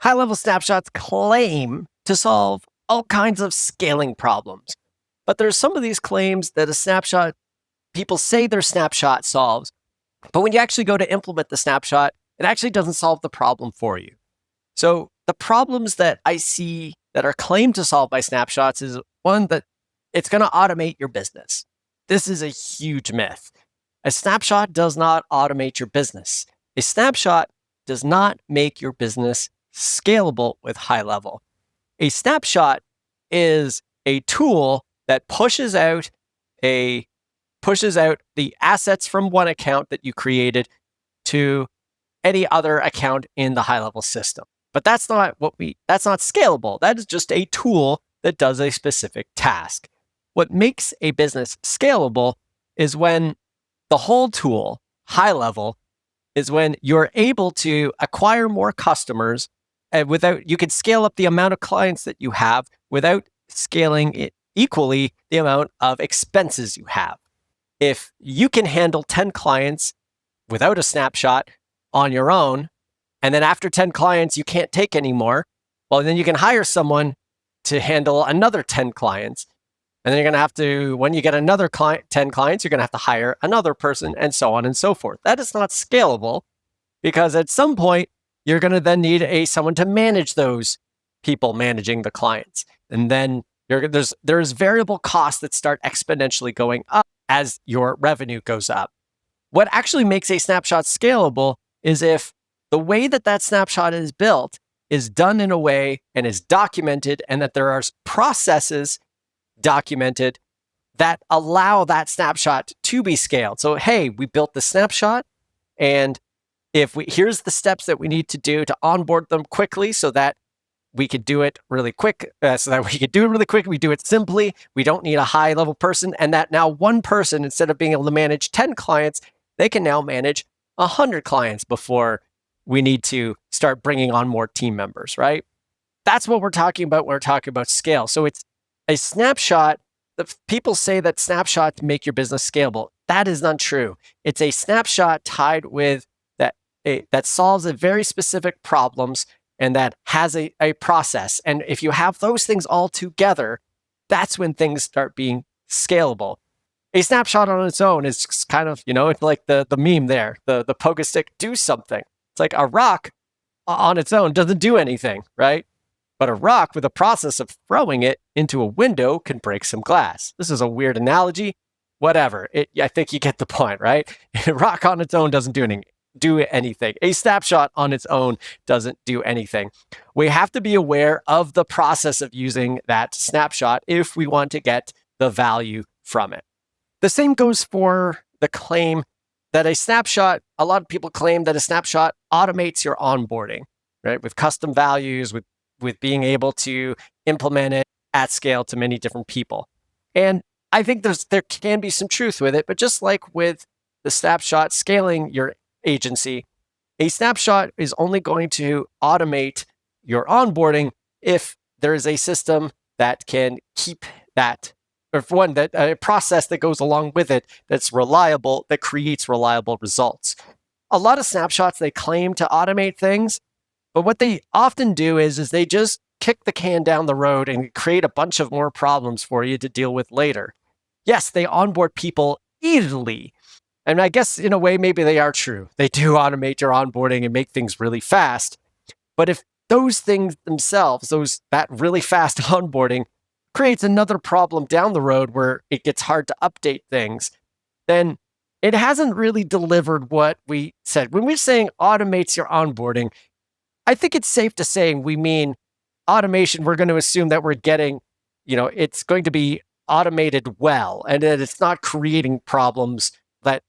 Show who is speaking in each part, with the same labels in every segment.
Speaker 1: High-level snapshots claim to solve all kinds of scaling problems. But there's some of these claims that a snapshot, people say their snapshot solves, but when you actually go to implement the snapshot, it actually doesn't solve the problem for you. So the problems that I see that are claimed to solve by snapshots is one, that it's going to automate your business. This is a huge myth. A snapshot does not automate your business. A snapshot does not make your business scalable with HighLevel. A snapshot is a tool that pushes out the assets from one account that you created to any other account in the HighLevel system. But that's not scalable. That is just a tool that does a specific task. What makes a business scalable is when the whole tool, HighLevel, is when you're able to acquire more customers and you can scale up the amount of clients that you have without scaling it equally the amount of expenses you have. If you can handle 10 clients without a snapshot on your own, and then after 10 clients, you can't take any more, well, then you can hire someone to handle another 10 clients. And then you're going to have to, when you get another 10 clients, you're going to have to hire another person and so on and so forth. That is not scalable because at some point, you're going to then need someone to manage those people managing the clients. And then there's variable costs that start exponentially going up as your revenue goes up. What actually makes a snapshot scalable is if the way that snapshot is built is done in a way and is documented, and that there are processes documented that allow that snapshot to be scaled. So, hey, we built the snapshot, and here's the steps that we need to do to onboard them quickly so that we could do it really quick. We do it simply. We don't need a high-level person, and that now one person, instead of being able to manage 10 clients, they can now manage 100 clients before we need to start bringing on more team members, right? That's what we're talking about when we're talking about scale. So it's a snapshot. People say that snapshots make your business scalable. That is not true. It's a snapshot tied with that solves a very specific problems and that has a process. And if you have those things all together, that's when things start being scalable. A snapshot on its own is kind of, it's like the meme there, the poke stick, do something. It's like a rock on its own doesn't do anything, right? But a rock with a process of throwing it into a window can break some glass. This is a weird analogy. Whatever. I think you get the point, right? A rock on its own doesn't do anything. A snapshot on its own doesn't do anything. We have to be aware of the process of using that snapshot if we want to get the value from it. The same goes for the claim that a lot of people claim that a snapshot automates your onboarding, right? With custom values, with being able to implement it at scale to many different people. And I think there can be some truth with it, but just like with the snapshot scaling your agency, a snapshot is only going to automate your onboarding if there is a system that can keep that, or one that a process that goes along with it that's reliable, that creates reliable results. A lot of snapshots, they claim to automate things, but what they often do is they just kick the can down the road and create a bunch of more problems for you to deal with later. Yes, they onboard people easily. And I guess in a way, maybe they are true. They do automate your onboarding and make things really fast. But if those things themselves, that really fast onboarding creates another problem down the road where it gets hard to update things, then it hasn't really delivered what we said. When we're saying automates your onboarding, I think it's safe to say we mean automation. We're going to assume that we're getting, it's going to be automated well, and that it's not creating problems that,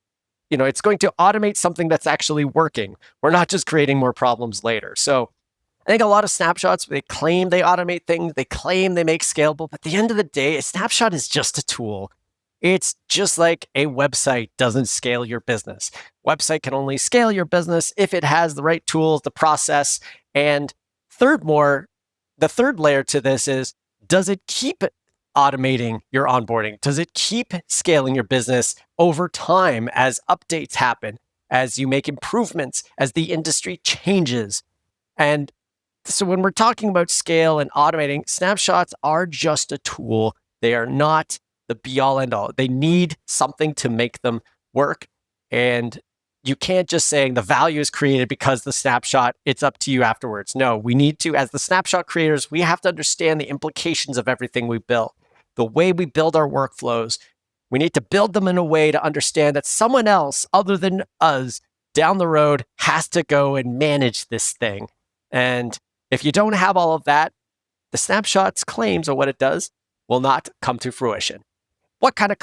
Speaker 1: it's going to automate something that's actually working. We're not just creating more problems later. So I think a lot of snapshots, they claim they automate things, they claim they make scalable, but at the end of the day, a snapshot is just a tool. It's just like a website doesn't scale your business. Website can only scale your business if it has the right tools, the process. And the third layer to this is, does it keep automating your onboarding? Does it keep scaling your business over time as updates happen, as you make improvements, as the industry changes? And So when we're talking about scale and automating, snapshots are just a tool. They are not the be all end all. They need something to make them work. And you can't just say the value is created because the snapshot, it's up to you afterwards. No, we need to, as the snapshot creators, we have to understand the implications of everything we build. The way we build our workflows, we need to build them in a way to understand that someone else other than us down the road has to go and manage this thing. And if you don't have all of that, the snapshot's claims or what it does will not come to fruition. What kind of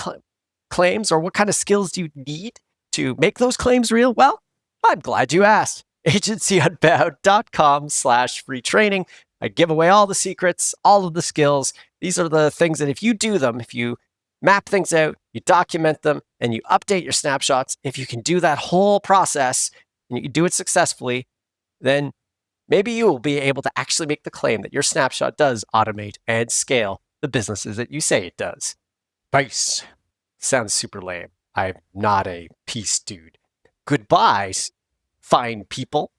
Speaker 1: claims or what kind of skills do you need to make those claims real? Well, I'm glad you asked. agencyunbound.com/free training. I give away all the secrets, all of the skills. These are the things that if you do them, if you map things out, you document them, and you update your snapshots, if you can do that whole process and you can do it successfully, then maybe you will be able to actually make the claim that your snapshot does automate and scale the businesses that you say it does. Peace. Sounds super lame. I'm not a peace dude. Goodbye, fine people.